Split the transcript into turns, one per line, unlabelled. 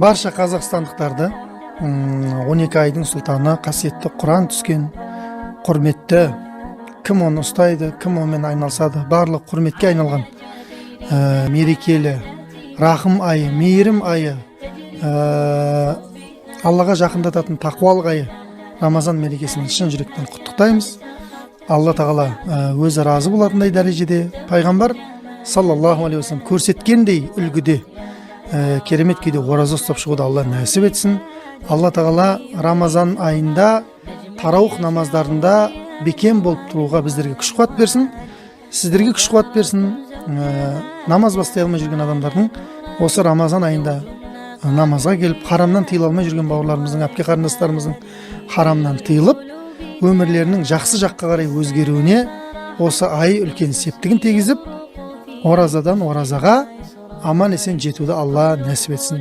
Барша қазақстандықтарды 12 айдың сұлтаны қасиетті Құран түскен құрметті, кім оны ұстайды, кім онымен айналысады, барлық құрметке айналған мерекелі рахым айы, мейірім айы, Аллаға жақындататын тақуалық айы Рамазан мерекесін шын жүректен құттықтаймыз. Алла тағала өзі разы болатындай дәрежеде, пайғамбар саллаллаху алейхи вассалам көрсеткендей үлгіде керемет күйде ораза ұстап шығуды Алла нәсіп етсін. Алла тағала Рамазан айында тараух намаздарында бекем болып тұруға біздерге күш қуат берсін, сіздерге күш қуат берсін. Намаз бастай алмай жүрген адамдардың осы Рамазан айында намазға келіп, харамнан тыйыла алмай жүрген бауырларымыздың, әпке қарындастарымыздың харамнан тыйылып, өмірлерінің жақсы жаққа қарай өзгеруіне осы ай үлкен септігін тигізіп, оразадан оразаға аман есен жетуді Алла нәсіп етсін.